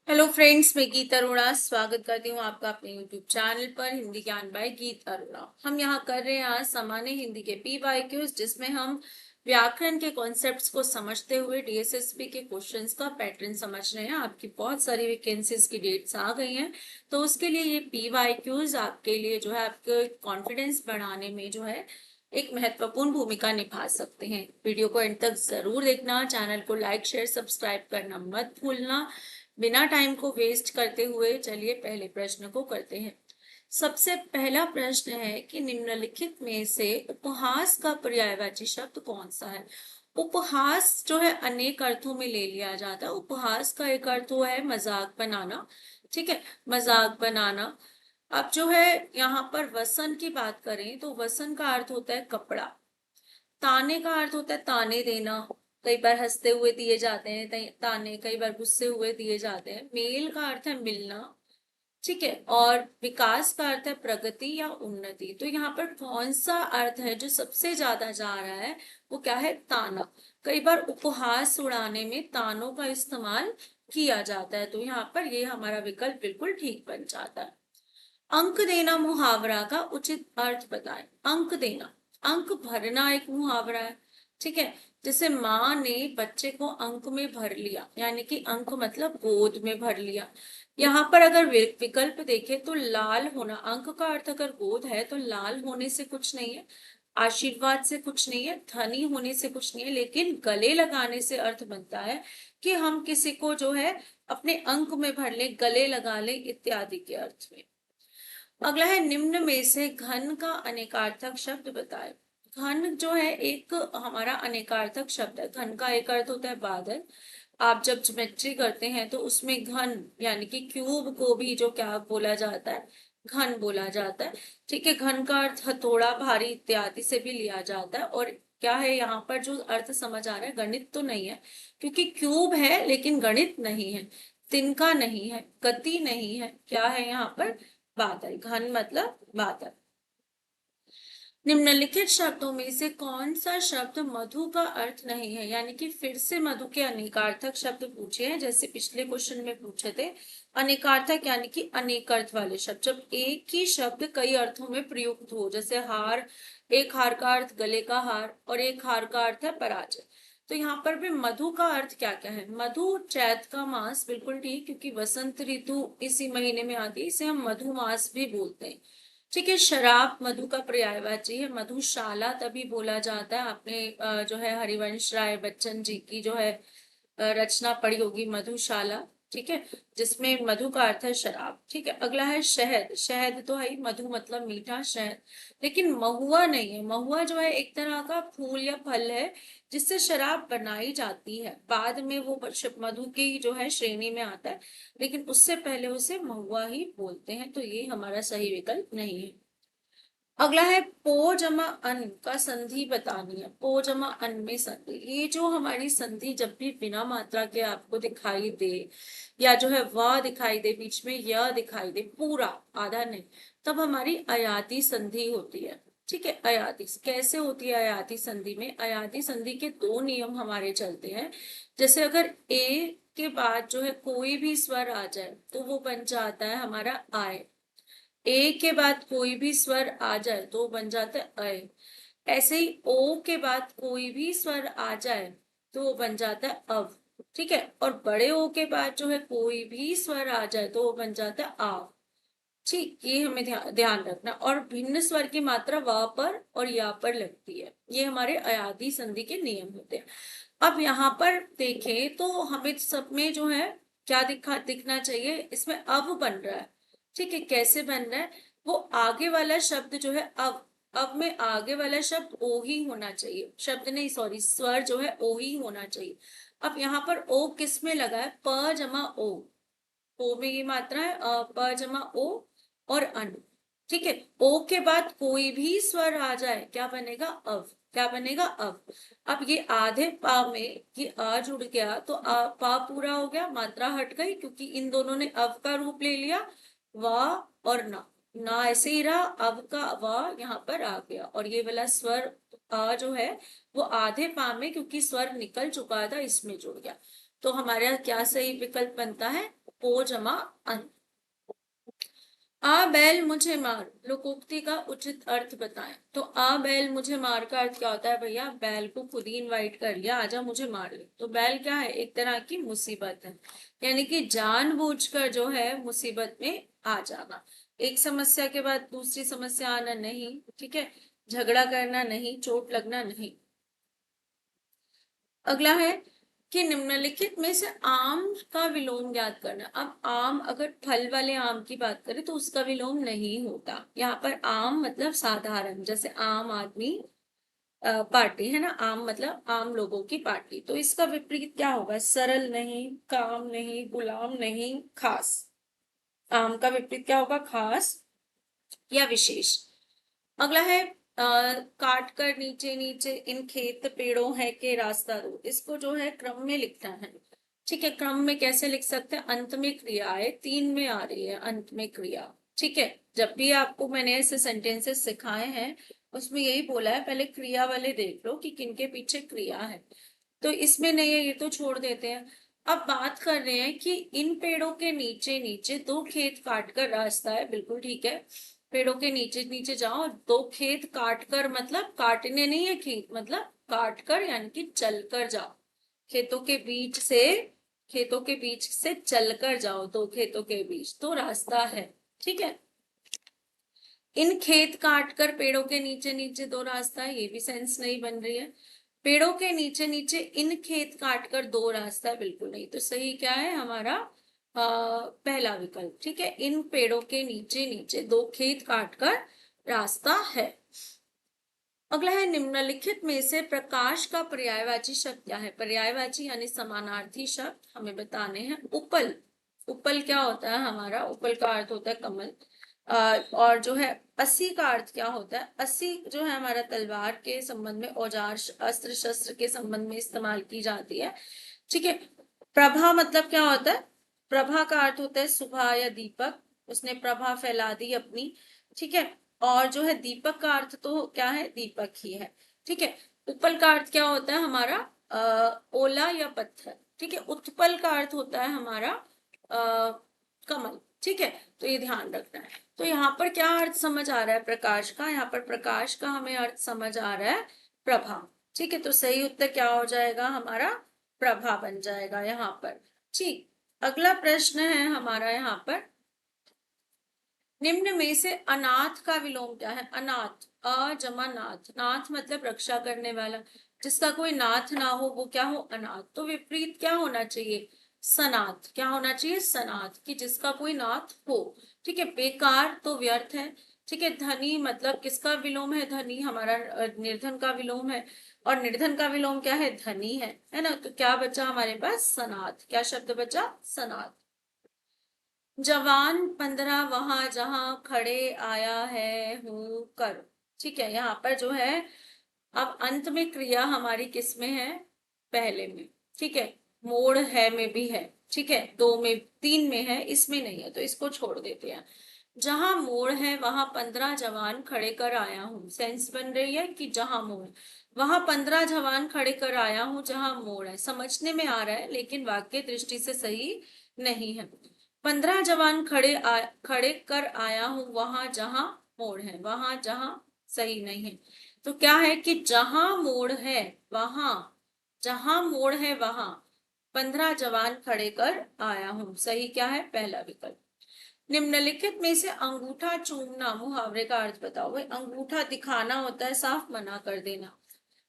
Hello friends, मैं गीत अरोड़ा स्वागत करती हूँ आपका अपने यूट्यूब चैनल पर हिंदी ज्ञान बाय गीत अरोड़ा। हम यहाँ कर रहे हैं आज सामान्य हिंदी के PYQs, जिसमें हम व्याकरण के कॉन्सेप्ट्स को समझते हुए DSSP के क्वेश्चंस का पैटर्न समझ रहे हैं। आपकी बहुत सारी वैकेंसीज की डेट्स आ गई हैं, तो उसके लिए ये PYQs आपके लिए जो है आपके कॉन्फिडेंस बढ़ाने में जो है एक महत्वपूर्ण भूमिका निभा सकते हैं। वीडियो को एंड तक जरूर देखना, चैनल को लाइक शेयर सब्सक्राइब करना मत भूलना। बिना टाइम को वेस्ट करते हुए चलिए पहले प्रश्न को करते हैं। सबसे पहला प्रश्न है कि निम्नलिखित में से उपहास का पर्यायवाची शब्द कौन सा है। उपहास जो है अनेक अर्थों में ले लिया जाता है। उपहास का एक अर्थ हुआ है मजाक बनाना, ठीक है, मजाक बनाना। अब जो है यहाँ पर वसन की बात करें तो वसन का अर्थ होता है कपड़ा। ताने का अर्थ होता है ताने देना, कई बार हंसते हुए दिए जाते हैं ताने, कई बार गुस्से हुए दिए जाते हैं। मेल का अर्थ है मिलना, ठीक है, और विकास का अर्थ है प्रगति या उन्नति। तो यहाँ पर कौन सा अर्थ है जो सबसे ज्यादा जा रहा है, वो क्या है, ताना। कई बार उपहास उड़ाने में तानों का इस्तेमाल किया जाता है, तो यहाँ पर ये हमारा विकल्प बिल्कुल ठीक बन जाता है। अंक देना मुहावरा का उचित अर्थ बताएं। अंक देना, अंक भरना एक मुहावरा है, ठीक है। जैसे माँ ने बच्चे को अंक में भर लिया, यानी कि अंक मतलब गोद में भर लिया। यहाँ पर अगर विकल्प देखें तो लाल होना, अंक का अर्थ अगर गोद है तो लाल होने से कुछ नहीं है, आशीर्वाद से कुछ नहीं है, धनी होने से कुछ नहीं है, लेकिन गले लगाने से अर्थ बनता है कि हम किसी को जो है अपने अंक में भर ले, गले लगा ले इत्यादि के अर्थ में। अगला है निम्न में से घन का अनेकार्थक शब्द बताए। घन जो है एक हमारा अनेकार्थक शब्द है। घन का एक अर्थ होता है बादल। आप जब ज्योमेट्री करते हैं तो उसमें घन यानी कि क्यूब को भी जो क्या बोला जाता है, घन बोला जाता है, ठीक है। घन का अर्थ हथौड़ा, भारी इत्यादि से भी लिया जाता है। और क्या है यहाँ पर जो अर्थ समझ आ रहा है, गणित तो नहीं है, क्योंकि क्यूब है लेकिन गणित नहीं है, तिनका नहीं है, गति नहीं है, क्या है यहाँ पर, बादल। घन मतलब बादल। निम्नलिखित शब्दों में से कौन सा शब्द मधु का अर्थ नहीं है, यानी कि फिर से मधु के अनेकार्थक शब्द पूछे हैं, जैसे पिछले क्वेश्चन में पूछे थे। अनेकार्थक यानी कि अनेक अर्थ वाले शब्द, जब एक ही शब्द कई अर्थों में प्रयुक्त हो, जैसे हार, एक हार का अर्थ गले का हार और एक हार का अर्थ है पराजय। तो यहाँ पर भी मधु का अर्थ क्या क्या है। मधु चैत का मास, बिल्कुल ठीक, क्योंकि वसंत ऋतु इसी महीने में आती है, इसे हम मधु मास भी बोलते हैं, ठीक है। शराब मधु का पर्यायवाची है। मधुशाला तभी बोला जाता है, आपने जो है हरिवंश राय बच्चन जी की जो है रचना पढ़ी होगी मधुशाला, ठीक है, जिसमें मधु का अर्थ है शराब, ठीक है। अगला है शहद। शहद तो है ही, मधु मतलब मीठा, शहद। लेकिन महुआ नहीं है। महुआ जो है एक तरह का फूल या फल है जिससे शराब बनाई जाती है, बाद में वो मधु की जो है श्रेणी में आता है, लेकिन उससे पहले उसे महुआ ही बोलते हैं, तो ये हमारा सही विकल्प नहीं है। अगला है पो जमा अन का संधि बतानी है। पो जमा अन में संधि, ये जो हमारी संधि जब भी बिना मात्रा के आपको दिखाई दे, या जो है वह दिखाई दे, बीच में यह दिखाई दे, पूरा आधा नहीं, तब हमारी अयाती संधि होती है, ठीक है। अयाती कैसे होती है, अयाती संधि में अयाती संधि के दो नियम हमारे चलते हैं। जैसे अगर ए के बाद जो है कोई भी स्वर आ जाए तो वो बन जाता है हमारा आय, ए के बाद कोई भी स्वर आ जाए तो बन जाता है अय। ऐसे ही ओ के बाद कोई भी स्वर आ जाए तो वो बन जाता है अव, ठीक है। और बड़े ओ के बाद जो है कोई भी स्वर आ जाए तो वो बन जाता है आव, ठीक। ये हमें ध्यान रखना। और भिन्न स्वर की मात्रा व पर और या पर लगती है, ये हमारे अयादी संधि के नियम होते हैं। अब यहाँ पर देखें तो हमें सब में जो है क्या दिखना चाहिए, इसमें अब बन रहा है, ठीक है। कैसे बन रहा है, वो आगे वाला शब्द जो है अब में आगे वाला शब्द ओ ही होना चाहिए, शब्द नहीं सॉरी, स्वर जो है ओ ही होना चाहिए। अब यहाँ पर ओ किस में लगा है, प जमा ओ में ये मात्रा है, प जमा ओ और अन, ठीक है। ओ के बाद कोई भी स्वर आ जाए क्या बनेगा, अव, क्या बनेगा, अव। अब ये आधे पा में ये आ जुड़ गया तो पा पूरा हो गया, मात्रा हट गई क्योंकि इन दोनों ने अव का रूप ले लिया, वा और ना ऐसे ही रहा, अव का वा यहाँ पर आ गया, और ये वाला स्वर आ जो है वो आधे पा में, क्योंकि स्वर निकल चुका था, इसमें जुड़ गया। तो हमारा क्या सही विकल्प बनता है, ओ जमा अन। आ बैल मुझे मार, लोकोक्ति का उचित अर्थ बताएं। तो आ बैल मुझे मार का अर्थ क्या होता है भैया? बैल को खुद ही इनवाइट कर लिया, आजा मुझे मार ले। तो बैल क्या है? एक तरह की मुसीबत है, यानी कि जानबूझकर जो है मुसीबत में आ जाना। एक समस्या के बाद दूसरी समस्या आना नहीं, ठीक है, झगड़ा करना नहीं, चोट लगना नहीं। अगला है कि निम्नलिखित में से आम का विलोम ज्ञात करना। अब आम, अगर फल वाले आम की बात करें तो उसका विलोम नहीं होता। यहाँ पर आम मतलब साधारण, जैसे आम आदमी पार्टी है ना, आम मतलब आम लोगों की पार्टी। तो इसका विपरीत क्या होगा? सरल नहीं, काम नहीं, गुलाम नहीं, खास। आम का विपरीत क्या होगा? खास या विशेष। अगला है काट कर नीचे नीचे इन खेत पेड़ों है के रास्ता दो। इसको जो है क्रम में लिखना है, ठीक है। क्रम में कैसे लिख सकते हैं? अंत में क्रिया है, 3 में आ रही है अंत में क्रिया, ठीक है। जब भी आपको मैंने ऐसे सेंटेंसेस सिखाए हैं उसमें यही बोला है, पहले क्रिया वाले देख लो कि किनके पीछे क्रिया है। तो इसमें नहीं है, ये तो छोड़ देते हैं। अब बात कर रहे हैं कि इन पेड़ों के नीचे नीचे 2 खेत काट कर रास्ता है, बिल्कुल ठीक है। पेड़ों के नीचे नीचे जाओ, 2 खेत काट कर, मतलब काटने नहीं है खेत, मतलब काट कर यानी कि चल कर जाओ। खेतों के बीच से, खेतों के बीच से चल कर जाओ, 2 खेतों के बीच तो रास्ता है, ठीक है। इन खेत काट कर पेड़ों के नीचे नीचे 2 रास्ता है, ये भी सेंस नहीं बन रही है। पेड़ों के नीचे नीचे इन खेत काट कर 2 रास्ता है, बिल्कुल नहीं। तो सही क्या है हमारा? पहला विकल्प, ठीक है। इन पेड़ों के नीचे नीचे 2 खेत काट कर रास्ता है। अगला है निम्नलिखित में से प्रकाश का पर्यायवाची शब्द क्या है? पर्यायवाची यानी समानार्थी शब्द हमें बताने हैं। उपल, उपल क्या होता है हमारा? उपल का अर्थ होता है कमल। और जो है अस्सी का अर्थ क्या होता है? अस्सी जो है हमारा तलवार के संबंध में, औजार अस्त्र शस्त्र के संबंध में इस्तेमाल की जाती है, ठीक है। प्रभा मतलब क्या होता है? प्रभा का अर्थ होता है सुबह या दीपक, उसने प्रभा फैला दी अपनी, ठीक है। और जो है दीपक का अर्थ तो क्या है? दीपक ही है, ठीक है। उपल का अर्थ क्या होता है हमारा? ओला या पत्थर, ठीक है। उत्पल का अर्थ होता है हमारा कमल, ठीक है। तो ये ध्यान रखना है। तो यहाँ पर क्या अर्थ समझ आ रहा है प्रकाश का? यहाँ पर प्रकाश का हमें अर्थ समझ आ रहा है प्रभा, ठीक है। तो सही उत्तर क्या हो जाएगा हमारा? प्रभा बन जाएगा यहाँ पर, ठीक। अगला प्रश्न है हमारा यहाँ पर, निम्न में से अनाथ का विलोम क्या है? अनाथ, अ जमा नाथ, नाथ मतलब रक्षा करने वाला। जिसका कोई नाथ ना हो वो क्या हो? अनाथ। तो विपरीत क्या होना चाहिए? सनाथ। क्या होना चाहिए? सनाथ, कि जिसका कोई नाथ हो, ठीक है। बेकार तो व्यर्थ है, ठीक है। धनी मतलब किसका विलोम है? धनी हमारा निर्धन का विलोम है, और निर्धन का विलोम क्या है? धनी है ना। तो क्या बचा हमारे पास? सनाथ। क्या शब्द बचा? सनाथ। जवान 15 वहां जहां खड़े आया है हूं कर, ठीक है। यहाँ पर जो है अब अंत में क्रिया हमारी किस में है? पहले में, ठीक है। मोड़ है में भी है, ठीक है। 2 में, 3 में है, इसमें नहीं है, तो इसको छोड़ देते हैं। जहां मोड़ है वहां 15 जवान खड़े कर आया हूँ। सेंस बन रही है कि जहां मोड़, वहां 15 जवान खड़े कर आया हूँ, जहां मोड़ है। समझने में आ रहा है लेकिन वाक्य दृष्टि से सही नहीं है। 15 जवान खड़े कर आया हूं वहां जहां मोड़ है, वहां जहां सही नहीं है। तो क्या है कि जहां मोड़ है वहां, जहां मोड़ है वहां 15 जवान खड़े कर आया हूं। सही क्या है? पहला विकल्प। निम्नलिखित में से अंगूठा चूमना मुहावरे का अर्थ बताओ। भाई अंगूठा दिखाना होता है, साफ मना कर देना।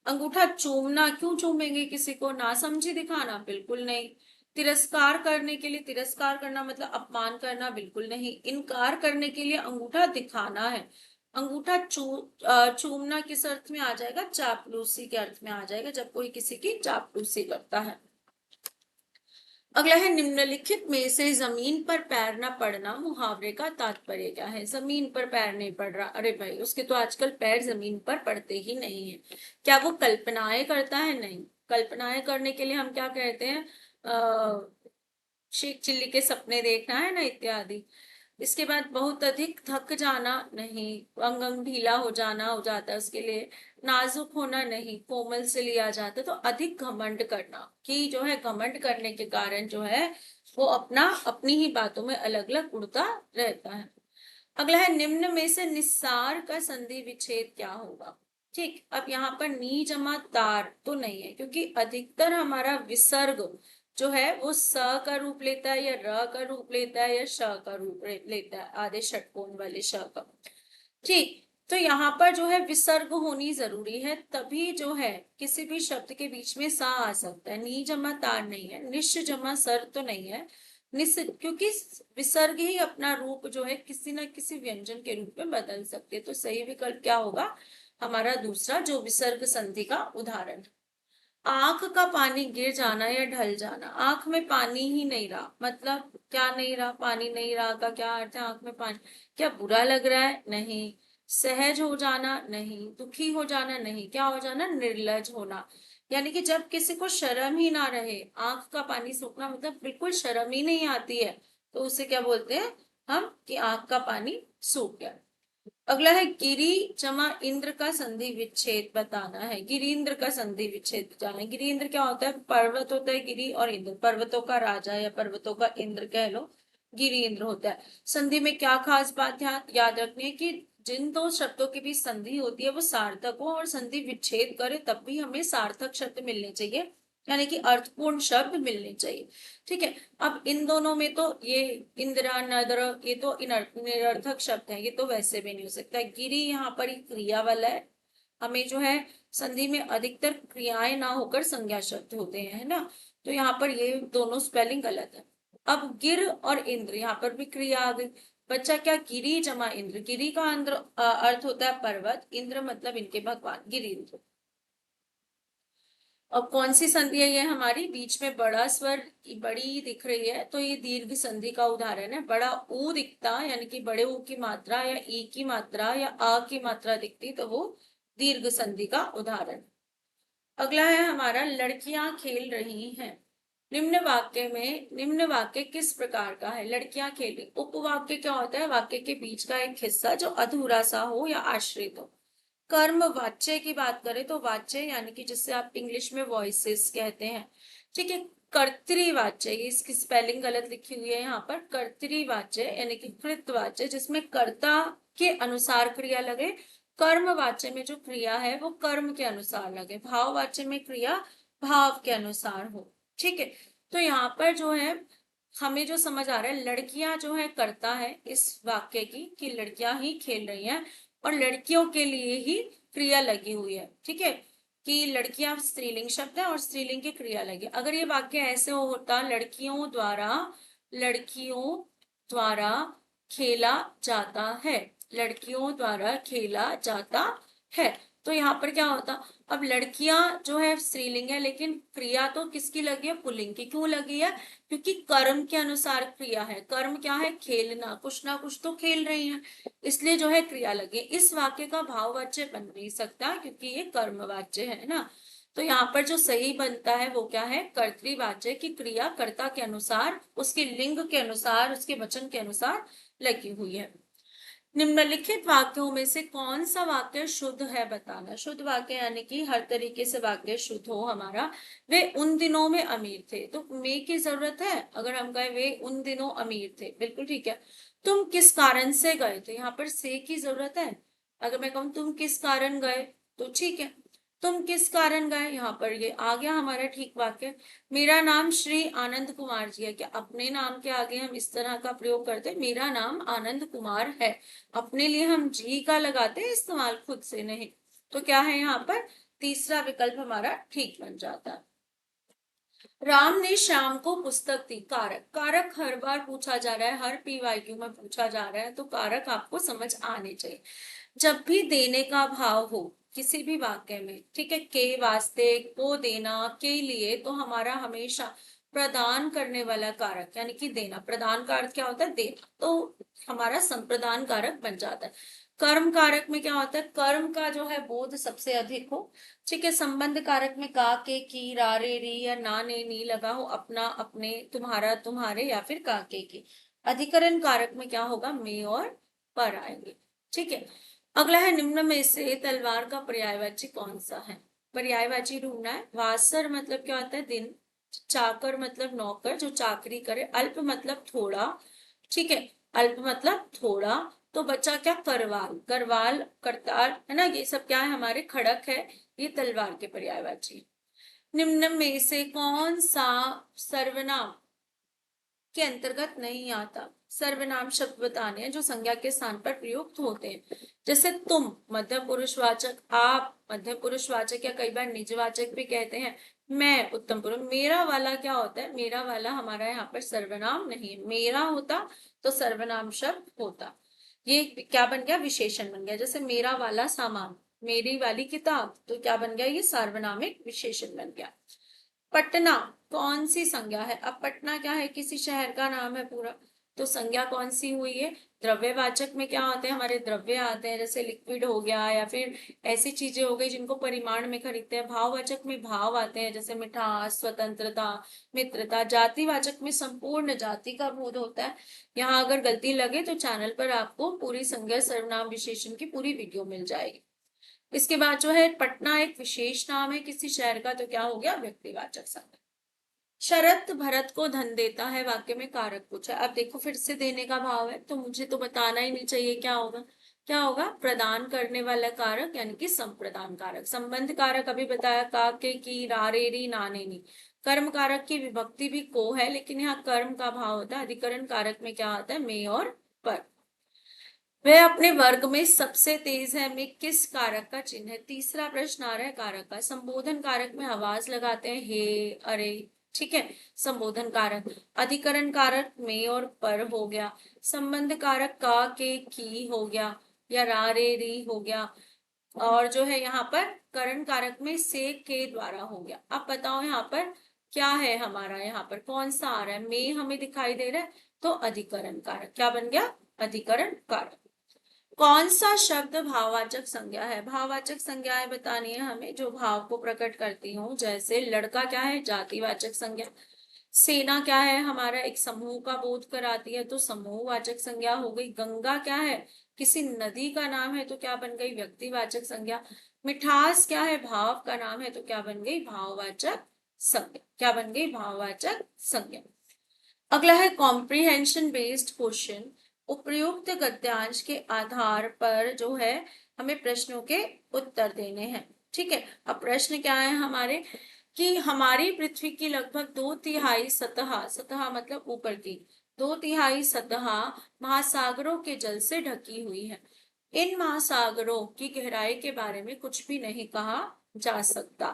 अंगूठा चूमना, क्यों चूमेंगे किसी को? ना समझी दिखाना, बिल्कुल नहीं। तिरस्कार करने के लिए, तिरस्कार करना मतलब अपमान करना, बिल्कुल नहीं। इनकार करने के लिए अंगूठा दिखाना है। अंगूठा चूमना किस अर्थ में आ जाएगा? चापलूसी के अर्थ में आ जाएगा, जब कोई किसी की चापलूसी करता है। अगला है निम्नलिखित में से जमीन पर पैर न पड़ना मुहावरे का तात्पर्य क्या है? जमीन पर पैर नहीं पड़ रहा, अरे भाई उसके तो आजकल पैर जमीन पर पड़ते ही नहीं है। क्या वो कल्पनाएं करता है? नहीं। कल्पनाएं करने के लिए हम क्या कहते हैं? शेख चिल्ली के सपने देखना है ना, इत्यादि। इसके बाद बहुत अधिक थक जाना नहीं, अंग अंग ढीला हो जाना हो जाता है उसके लिए। नाजुक होना नहीं, कोमल से लिया जाता है। तो अधिक घमंड करना, कि जो है घमंड करने के कारण जो है वो अपना अपनी ही बातों में अलग अलग उड़ता रहता है। अगला है निम्न में से निस्सार का संधि विच्छेद क्या होगा। ठीक, अब यहाँ पर नी जमा तार तो नहीं है, क्योंकि अधिकतर हमारा विसर्ग जो है वो स का रूप लेता है, या र का रूप लेता है, या श का रूप लेता है, आधे षटकोण वाले श का। ठीक, तो यहाँ पर जो है विसर्ग होनी जरूरी है, तभी जो है किसी भी शब्द के बीच में सा आ सकता है। नी जमा तार नहीं है, निश जमा सर तो नहीं है, निस, क्योंकि विसर्ग ही अपना रूप जो है किसी ना किसी व्यंजन के रूप में बदल सकते हैं। तो सही विकल्प क्या होगा हमारा दूसरा, जो विसर्ग संधि का उदाहरण। आंख का पानी गिर जाना या ढल जाना, आंख में पानी ही नहीं रहा, मतलब क्या नहीं रहा, पानी नहीं रहा का क्या अर्थ है, आंख में पानी, क्या बुरा लग रहा है, नहीं। सहज हो जाना नहीं, दुखी हो जाना नहीं, क्या हो जाना, निर्लज होना। यानी कि जब किसी को शर्म ही ना रहे, आंख का पानी सूखना मतलब बिल्कुल शर्म ही नहीं आती है, तो उसे क्या बोलते हैं हम, कि आंख का पानी सूख गया। अगला है गिरी जमा इंद्र का संधि विच्छेद बताना है। गिरीन्द्र का संधि विच्छेद बताना है। गिरीन्द्र क्या होता है, पर्वत होता है गिरी, और इंद्र पर्वतों का राजा या पर्वतों का इंद्र कह लो, गिरीन्द्र होता है। संधि में क्या खास बात ध्यान याद रखनी है कि जिन दो शब्दों की भी संधि होती है वो सार्थक हो, और संधि विच्छेद करे तब भी हमें सार्थक शब्द मिलने चाहिए, यानी कि अर्थपूर्ण शब्द मिलने चाहिए। ठीक है, अब इन दोनों में तो ये इंदिरा नदर ये तो निरर्थक शब्द है, ये तो वैसे भी नहीं हो सकता। गिरी यहाँ पर ही क्रिया वाला है, हमें जो है संधि में अधिकतर क्रियाएं ना होकर संज्ञा शब्द होते हैं, है ना, तो यहाँ पर ये दोनों स्पेलिंग गलत है। अब गिर और इंद्र, यहाँ पर भी क्रिया आ गई। बच्चा क्या, गिरी जमा इंद्र, गिरी का अर्थ होता है पर्वत, इंद्र मतलब इनके भगवान गिरीन्द्र। अब कौन सी संधि है ये हमारी, बीच में बड़ा स्वर बड़ी दिख रही है, तो ये दीर्घ संधि का उदाहरण है। बड़ा ऊ दिखता, यानी कि बड़े ऊ की मात्रा या ई की मात्रा या आ की मात्रा दिखती, तो वो दीर्घ संधि का उदाहरण। अगला है हमारा लड़कियां खेल रही हैं। निम्न वाक्य किस प्रकार का है, लड़कियां खेल रही। उपवाक्य क्या होता है, वाक्य के बीच का एक हिस्सा जो अधूरा सा हो या आश्रित हो। कर्म वाच्य की बात करें तो वाच्य यानी कि जिससे आप इंग्लिश में वॉइसेस कहते हैं, ठीक है। कर्तृवाच्य, ये इसकी स्पेलिंग गलत लिखी हुई है यहाँ पर, कर्तृवाच्य यानी कि कृतवाच्य जिसमें कर्ता के अनुसार क्रिया लगे। कर्मवाच्य में जो क्रिया है वो कर्म के अनुसार लगे। भाववाच्य में क्रिया भाव के अनुसार हो। ठीक है, तो यहाँ पर जो है हमें जो समझ आ रहा है, लड़कियां जो है कर्ता है इस वाक्य की, कि लड़कियां ही खेल रही हैं, और लड़कियों के लिए ही क्रिया लगी हुई है। ठीक है, कि लड़कियां स्त्रीलिंग शब्द है और स्त्रीलिंग की क्रिया लगी। अगर ये वाक्य ऐसे होता, लड़कियों द्वारा खेला जाता है, लड़कियों द्वारा खेला जाता है, तो यहाँ पर क्या होता, अब लड़कियां जो है स्त्रीलिंग है, लेकिन क्रिया तो किसकी लगी है, पुल्लिंग की। क्यों लगी है, क्योंकि कर्म के अनुसार क्रिया है। कर्म क्या है, खेलना, कुछ ना कुछ तो खेल रही है, इसलिए जो है क्रिया लगे। इस वाक्य का भाववाच्य बन नहीं सकता क्योंकि ये कर्मवाच्य है ना। तो यहाँ पर जो सही बनता है वो क्या है, कर्तृवाच्य की क्रिया कर्ता के अनुसार, उसके लिंग के अनुसार, उसके वचन के अनुसार लगी हुई है। निम्नलिखित वाक्यों में से कौन सा वाक्य शुद्ध है बताना। शुद्ध वाक्य यानी कि हर तरीके से वाक्य शुद्ध हो हमारा। वे उन दिनों में अमीर थे, तो में की जरूरत है। अगर हम कहें वे उन दिनों अमीर थे, बिल्कुल ठीक है। तुम किस कारण से गए थे, यहाँ पर से की जरूरत है। अगर मैं कहूँ तुम किस कारण गए, तो ठीक है, तुम किस कारण गए, यहाँ पर ये आ गया हमारा ठीक वाक्य। मेरा नाम श्री आनंद कुमार जी है, क्या अपने नाम के आगे हम इस तरह का प्रयोग करते हैं, मेरा नाम आनंद कुमार है। अपने लिए हम जी का लगाते हैं इस्तेमाल, खुद से नहीं। तो क्या है यहाँ पर, तीसरा विकल्प हमारा ठीक बन जाता है। राम ने श्याम को पुस्तक दी। कारक, कारक हर बार पूछा जा रहा है, हर पीवाईक्यू में पूछा जा रहा है, तो कारक आपको समझ आने चाहिए। जब भी देने का भाव हो किसी भी वाक्य में, ठीक है, के वास्ते, को देना, के लिए, तो हमारा हमेशा प्रदान करने वाला कारक यानी कि देना, प्रदान का अर्थ क्या होता है, देना, तो हमारा संप्रदान कारक बन जाता है। कर्म कारक में क्या होता है, कर्म का जो है बोध सबसे अधिक हो। ठीक है, संबंध कारक में का, के, की, रा, रे, री या ना, ने, नी लगा हो, अपना, अपने, तुम्हारा, तुम्हारे, या फिर का, के, की। अधिकरण कारक में क्या होगा, में और पर आएंगे। ठीक है, अगला है निम्न में से तलवार का पर्यायवाची कौन सा है। पर्यायवाची ढूंढना है। वासर मतलब क्या होता है, दिन। चाकर मतलब नौकर जो चाकरी करे। अल्प मतलब थोड़ा। ठीक है, अल्प मतलब थोड़ा। तो बचा क्या, करवाल। करवाल, करताल, है ना, ये सब क्या है, हमारे खड़क है, ये तलवार के पर्यायवाची। निम्न में से कौन सा सर्वनाम के अंतर्गत नहीं आता। सर्वनाम शब्द बताने हैं जो संज्ञा के स्थान पर प्रयुक्त होते हैं। जैसे तुम मध्यम पुरुषवाचक, आप मध्यम पुरुषवाचक या कई बार निजवाचक भी कहते हैं। मैं उत्तम पुरुष। मेरा वाला क्या होता है, मेरा वाला हमारा यहाँ पर सर्वनाम नहीं है। मेरा होता तो सर्वनाम शब्द होता। ये क्या बन गया, विशेषण बन गया। जैसे मेरा वाला सामान, मेरी वाली किताब, तो क्या बन गया, ये सार्वनामिक विशेषण बन गया। पटना कौन सी संज्ञा है। अब पटना क्या है, किसी शहर का नाम है पूरा, तो संज्ञा कौन सी हुई है। द्रव्यवाचक में क्या आते हैं, हमारे द्रव्य आते हैं, जैसे लिक्विड हो गया या फिर ऐसी चीजें हो गई जिनको परिमाण में खरीदते हैं। भाववाचक में भाव आते हैं, जैसे मिठास, स्वतंत्रता, मित्रता। जातिवाचक में संपूर्ण जाति का बोध होता है। यहाँ अगर गलती लगे तो चैनल पर आपको पूरी संज्ञा सर्वनाम विशेषण की पूरी वीडियो मिल जाएगी। इसके बाद जो है, पटना एक विशेष नाम है किसी शहर का, तो क्या हो गया, व्यक्तिवाचक संज्ञा। शरत भरत को धन देता है, वाक्य में कारक पूछा। अब देखो फिर से देने का भाव है, तो मुझे तो बताना ही नहीं चाहिए क्या होगा। क्या होगा, प्रदान करने वाला कारक यानी कि संप्रदान कारक। संबंध कारक अभी बताया, का के की, रा रे री, ना ने नी। कर्म कारक की विभक्ति भी को है, लेकिन यहाँ कर्म का भाव होता है। अधिकरण कारक में क्या आता है, में और पर। वह अपने वर्ग में सबसे तेज है, में किस कारक का चिन्ह है। तीसरा प्रश्न आ रहा है कारक का। संबोधन कारक में आवाज लगाते हैं, हे, अरे। ठीक है, संबोधन कारक। अधिकरण कारक में और पर हो गया। संबंध कारक का के की हो गया, या रा रे री हो गया। और जो है यहाँ पर करण कारक में से के द्वारा हो गया। अब बताओ यहाँ पर क्या है, हमारा यहाँ पर कौन सा आ रहा है, में हमें दिखाई दे रहा है, तो अधिकरण कारक क्या बन गया, अधिकरण कारक। कौन सा शब्द भाववाचक संज्ञा है। भाववाचक संज्ञाएं बतानी है हमें जो भाव को प्रकट करती हूँ। जैसे लड़का क्या है, जातिवाचक संज्ञा। सेना क्या है, हमारा एक समूह का बोध कराती है, तो समूहवाचक संज्ञा हो गई। गंगा क्या है, किसी नदी का नाम है, तो क्या बन गई, व्यक्तिवाचक संज्ञा। मिठास क्या है, भाव का नाम है, तो क्या बन गई, भाववाचक संज्ञा। क्या बन गई, भाववाचक संज्ञा। अगला है कॉम्प्रिहेंशन बेस्ड क्वेश्चन। उपयुक्त गद्यांश के आधार पर जो है हमें प्रश्नों के उत्तर देने हैं। ठीक है, अब प्रश्न क्या है हमारे, कि हमारी पृथ्वी की लगभग 2/3 सतह, सतह मतलब ऊपर की, 2/3 सतह महासागरों के जल से ढकी हुई है। इन महासागरों की गहराई के बारे में कुछ भी नहीं कहा जा सकता।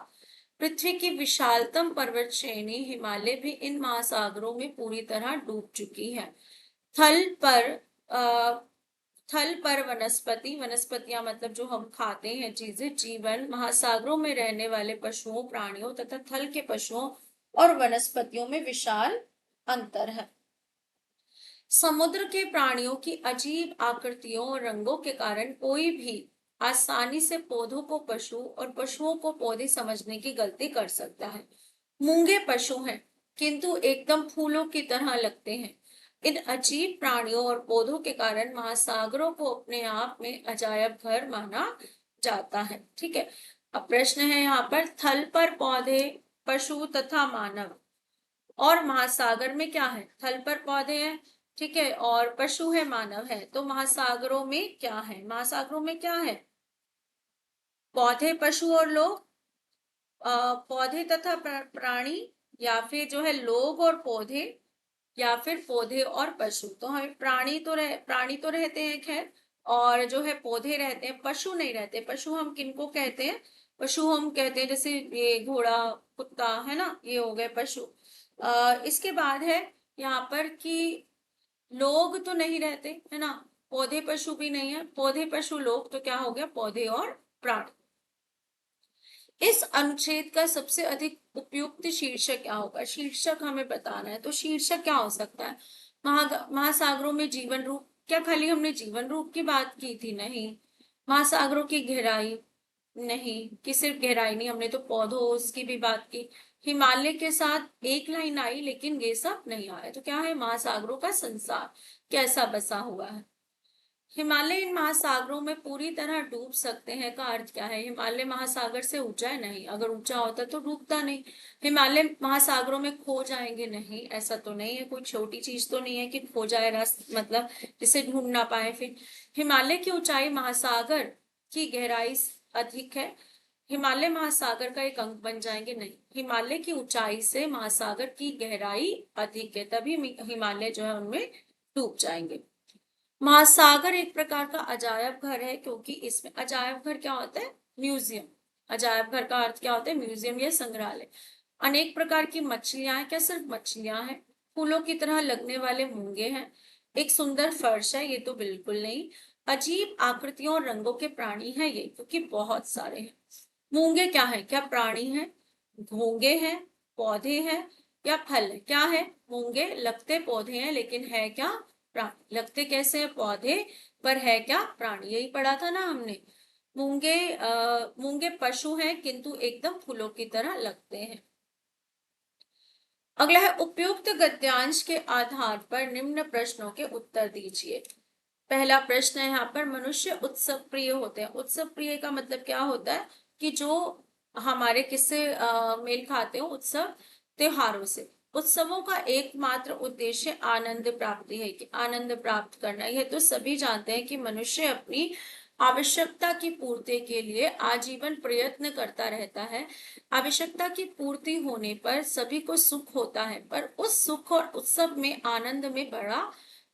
पृथ्वी की विशालतम पर्वत श्रेणी हिमालय भी इन महासागरों में पूरी तरह डूब चुकी है। थल पर अ, थल पर वनस्पति, वनस्पतियां मतलब जो हम खाते हैं चीजें, जीवन, महासागरों में रहने वाले पशुओं प्राणियों तथा थल के पशुओं और वनस्पतियों में विशाल अंतर है। समुद्र के प्राणियों की अजीब आकृतियों और रंगों के कारण कोई भी आसानी से पौधों को पशु और पशुओं को पौधे समझने की गलती कर सकता है। मूंगे पशु हैं, किंतु एकदम फूलों की तरह लगते हैं। इन अजीब प्राणियों और पौधों के कारण महासागरों को अपने आप में अजायब घर माना जाता है। ठीक है, अब प्रश्न है यहाँ पर, थल पर पौधे, पशु तथा मानव, और महासागर में क्या है, थल पर पौधे हैं, ठीक है, और पशु है, मानव है, तो महासागरों में क्या है, महासागरों में क्या है, पौधे, पशु और लोग। पौधे तथा प्राणी, या फिर जो है लोग और पौधे, या फिर पौधे और पशु। तो हमें प्राणी तो रहते हैं खैर, और जो है पौधे रहते हैं, पशु नहीं रहते। पशु हम किनको कहते हैं, पशु हम कहते हैं जैसे ये घोड़ा, कुत्ता, है ना, ये हो गए पशु। इसके बाद है यहाँ पर कि लोग तो नहीं रहते, है ना, पौधे पशु भी नहीं है, पौधे पशु लोग, तो क्या हो गया, पौधे और प्राणी। इस अनुच्छेद का सबसे अधिक उपयुक्त शीर्षक क्या होगा। शीर्षक हमें बताना है, तो शीर्षक क्या हो सकता है, महासागरों में जीवन रूप। क्या खाली हमने जीवन रूप की बात की थी, नहीं। महासागरों की गहराई, नहीं, कि सिर्फ गहराई नहीं, हमने तो पौधों की भी बात की। हिमालय के साथ एक लाइन आई लेकिन ये सब नहीं आया। तो क्या है, महासागरों का संसार कैसा बसा हुआ है। हिमालय इन महासागरों में पूरी तरह डूब सकते हैं का अर्थ क्या है। हिमालय महासागर से ऊंचा है, नहीं। अगर ऊंचा होता तो डूबता नहीं। हिमालय महासागरों में खो जाएंगे, नहीं, ऐसा तो नहीं है। कोई छोटी चीज तो नहीं है कि खो जाए रास्ता, मतलब जिसे ढूंढ ना पाए। फिर हिमालय की ऊंचाई महासागर की गहराई अधिक है। हिमालय महासागर का एक अंग बन जाएंगे, नहीं। हिमालय की ऊंचाई से महासागर की गहराई अधिक है, तभी हिमालय जो है उनमें डूब जाएंगे। महासागर एक प्रकार का अजायब घर है, क्योंकि इसमें अजायब घर क्या होता है, म्यूजियम। अजायब घर का अर्थ क्या होता है, म्यूजियम या संग्रहालय। अनेक प्रकार की मछलियां हैं, क्या सिर्फ मछलियां हैं। फूलों की तरह लगने वाले मूंगे हैं। एक सुंदर फर्श है, ये तो बिल्कुल नहीं। अजीब आकृतियों और रंगों के प्राणी हैं ये, क्योंकि बहुत सारे हैं। मूंगे क्या है, क्या प्राणी है। घोंगे हैं, पौधे हैं या फल है, क्या है। मूंगे लगते पौधे हैं लेकिन है क्या, प्राणी। लगते कैसे हैं, पौधे, पर है क्या, प्राणी। यही पढ़ा था ना हमने। मूंगे पशु हैं किंतु एकदम फूलों की तरह लगते हैं। अगला है, उपयुक्त गद्यांश के आधार पर निम्न प्रश्नों के उत्तर दीजिए। पहला प्रश्न है यहाँ पर, मनुष्य उत्सव प्रिय होते हैं। उत्सव प्रिय का मतलब क्या होता है कि जो हमारे किससे मेल खाते हो, उत्सव त्योहारों से। उत्सवों का एकमात्र उद्देश्य आनंद प्राप्ति है, कि आनंद प्राप्त करना। यह तो सभी जानते हैं कि मनुष्य अपनी आवश्यकता की पूर्ति के लिए आजीवन प्रयत्न करता रहता है। आवश्यकता की पूर्ति होने पर सभी को सुख होता है, पर उस सुख और उत्सव में, आनंद में बड़ा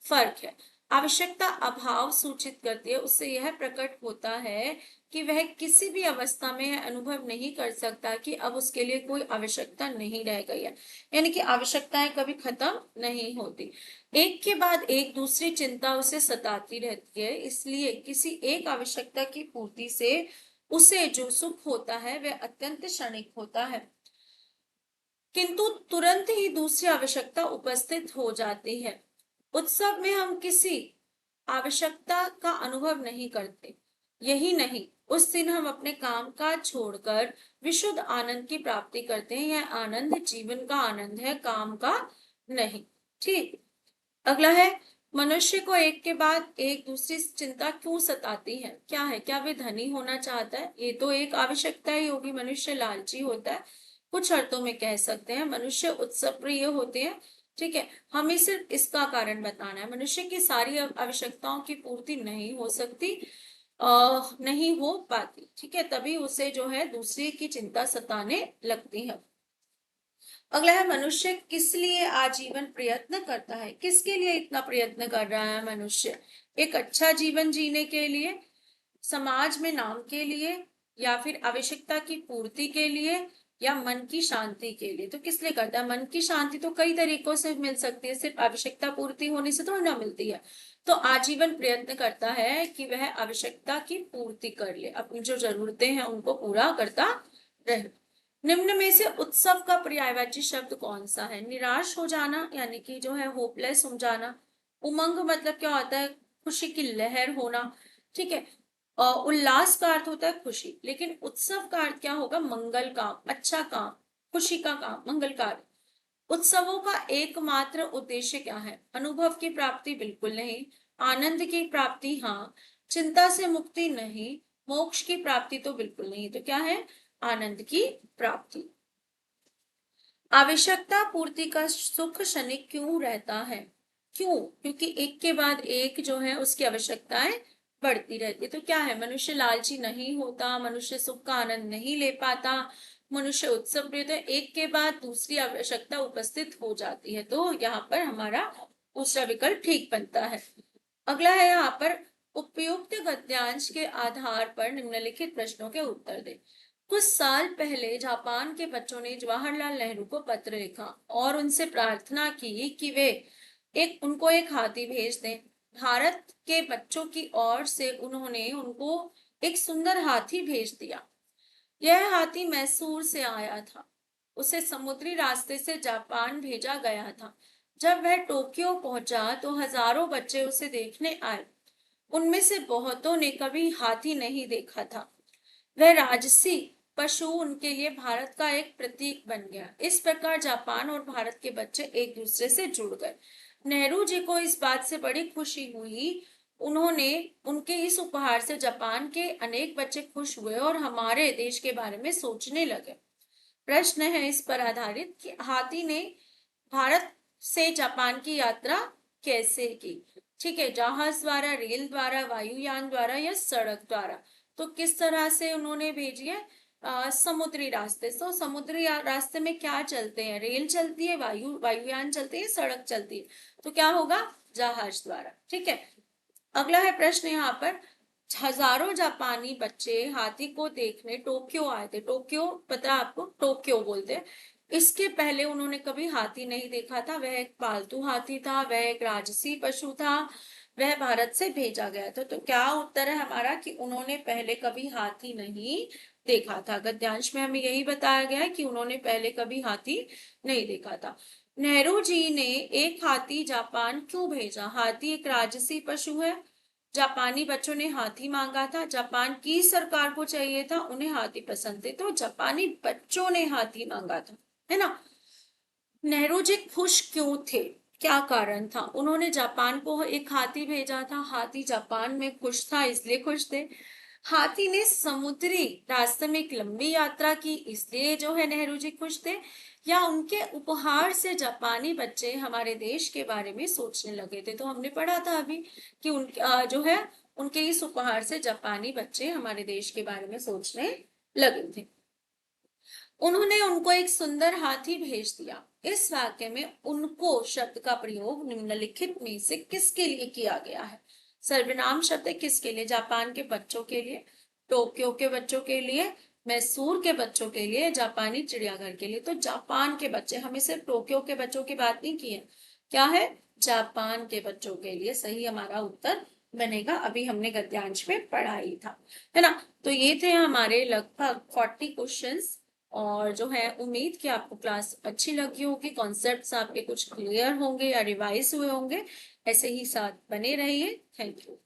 फर्क है। आवश्यकता अभाव सूचित करती है, उससे यह प्रकट होता है कि वह किसी भी अवस्था में अनुभव नहीं कर सकता कि अब उसके लिए कोई आवश्यकता नहीं रह गई है। यानी कि आवश्यकताएं कभी खत्म नहीं होती, एक के बाद एक दूसरी चिंता उसे सताती रहती है। इसलिए किसी एक आवश्यकता की पूर्ति से उसे जो सुख होता है वह अत्यंत क्षणिक होता है, किंतु तुरंत ही दूसरी आवश्यकता उपस्थित हो जाती है। उत्सव में हम किसी आवश्यकता का अनुभव नहीं करते। यही नहीं, उस दिन हम अपने काम काज छोड़कर विशुद्ध आनंद की प्राप्ति करते हैं। यह आनंद जीवन का आनंद है, काम का नहीं। ठीक। अगला है, मनुष्य को एक के बाद एक दूसरी चिंता क्यों सताती है, क्या है। क्या वे धनी होना चाहता है, ये तो एक आवश्यकता ही होगी। मनुष्य लालची होता है, कुछ अर्थों में कह सकते हैं मनुष्य उत्सव प्रिय होते हैं। ठीक है, हमें सिर्फ इसका कारण बताना है। मनुष्य की सारी आवश्यकताओं की पूर्ति नहीं हो सकती, नहीं हो पाती। ठीक है, तभी उसे जो है दूसरे की चिंता सताने लगती है। अगला है, मनुष्य किस लिए आजीवन प्रयत्न करता है। किसके लिए इतना प्रयत्न कर रहा है मनुष्य, एक अच्छा जीवन जीने के लिए, समाज में नाम के लिए, या फिर आवश्यकता की पूर्ति के लिए, या मन की शांति के लिए। तो किस लिए करता है। मन की शांति तो कई तरीकों से मिल सकती है, सिर्फ आवश्यकता पूर्ति होने से थोड़ी ना मिलती है। तो आजीवन प्रयत्न करता है कि वह आवश्यकता की पूर्ति कर ले, अपनी जो जरूरतें हैं उनको पूरा करता रहे। निम्न में से उत्सव का पर्यायवाची शब्द कौन सा है। निराश हो जाना, यानी कि जो है होपलेस हो जाना। उमंग मतलब क्या होता है, खुशी की लहर होना। ठीक है, उल्लास का अर्थ होता है खुशी, लेकिन उत्सव का अर्थ क्या होगा, मंगल काम, अच्छा काम, खुशी का काम, मंगल कार्य। उत्सवों का एकमात्र उद्देश्य क्या है, अनुभव की प्राप्ति बिल्कुल नहीं, आनंद की प्राप्ति हाँ, चिंता से मुक्ति नहीं, मोक्ष की प्राप्ति तो बिल्कुल नहीं। तो क्या है, आनंद की प्राप्ति। आवश्यकता पूर्ति का सुख क्षणिक क्यों रहता है, क्यों, क्योंकि एक के बाद एक जो है उसकी आवश्यकताएं बढ़ती रहती है। तो क्या है, मनुष्य लालची नहीं होता, मनुष्य सुख का आनंद नहीं ले पाता, मनुष्य उत्सव प्रिय, तो एक के बाद दूसरी आवश्यकता उपस्थित हो जाती है। तो यहाँ पर हमारा दूसरा विकल्प ठीक बनता है। अगला है यहाँ पर, उपयुक्त गद्यांश के आधार पर निम्नलिखित प्रश्नों के उत्तर दें। कुछ साल पहले जापान के बच्चों ने जवाहरलाल नेहरू को पत्र लिखा और उनसे प्रार्थना की कि वे उनको एक हाथी भेज दें। भारत के बच्चों की ओर से उन्होंने उनको एक सुंदर हाथी भेज दिया। यह हाथी मैसूर से आया था, उसे समुद्री रास्ते से जापान भेजा गया था। जब वह टोक्यो पहुंचा तो हजारों बच्चे उसे देखने आए। उनमें से बहुतों ने कभी हाथी नहीं देखा था। वह राजसी पशु उनके लिए भारत का एक प्रतीक बन गया। इस प्रकार जापान और भारत के बच्चे एक दूसरे से जुड़ गए। नेहरू जी को इस बात से बड़ी खुशी हुई। उन्होंने उनके इस उपहार से जापान के अनेक बच्चे खुश हुए और हमारे देश के बारे में सोचने लगे। प्रश्न है इस पर आधारित कि हाथी ने भारत से जापान की यात्रा कैसे की। ठीक है, जहाज द्वारा, रेल द्वारा, वायुयान द्वारा या सड़क द्वारा। तो किस तरह से उन्होंने भेजी है? समुद्री रास्ते। तो समुद्री रास्ते में क्या चलते हैं? रेल चलती है, वायुयान चलते हैं, सड़क चलती है। तो क्या होगा? जहाज द्वारा। ठीक है, अगला है प्रश्न यहाँ पर, हजारों जापानी बच्चे हाथी को देखने टोक्यो आए थे। टोक्यो पता है आपको? टोक्यो बोलते हैं। इसके पहले उन्होंने कभी हाथी नहीं देखा था। वह एक पालतू हाथी था, वह एक राजसी पशु था, वह भारत से भेजा गया था। तो क्या उत्तर है हमारा कि उन्होंने पहले कभी हाथी नहीं देखा था। गद्यांश में हमें यही बताया गया है कि उन्होंने पहले कभी हाथी नहीं देखा था। नेहरू जी ने एक हाथी जापान क्यों भेजा? हाथी एक राजसी पशु है, जापानी बच्चों ने हाथी मांगा था, जापान की सरकार को चाहिए था, उन्हें हाथी पसंद थे, तो जापानी बच्चों ने हाथी मांगा था, है ना। नेहरू जी खुश क्यों थे? क्या कारण था? उन्होंने जापान को एक हाथी भेजा था, हाथी जापान में खुश था इसलिए खुश थे। हाथी ने समुद्री रास्ते में एक लंबी यात्रा की इसलिए जो है नेहरू जी खुश थे, या उनके उपहार से जापानी बच्चे हमारे देश के बारे में सोचने लगे थे। तो हमने पढ़ा था अभी कि जो है उनके इस उपहार से जापानी बच्चे हमारे देश के बारे में सोचने लगे थे। उन्होंने उनको एक सुंदर हाथी भेज दिया। इस वाक्य में उनको शब्द का प्रयोग निम्नलिखित में से किसके लिए किया गया है? सर्वनाम शब्द है, किसके लिए? जापान के बच्चों के लिए, टोक्यो के बच्चों के लिए, मैसूर के बच्चों के लिए, जापानी चिड़ियाघर के लिए। तो जापान के बच्चे, हमें सिर्फ टोक्यो के बच्चों की बात नहीं की है। क्या है? जापान के बच्चों के लिए सही हमारा उत्तर बनेगा। अभी हमने गद्यांश में पढ़ा ही था, है ना। तो ये थे हमारे लगभग 40 क्वेश्चंस। और जो है उम्मीद कि आपको क्लास अच्छी लगी होगी, कॉन्सेप्ट्स आपके कुछ क्लियर होंगे या रिवाइज हुए होंगे। ऐसे ही साथ बने रहिए। Thank you.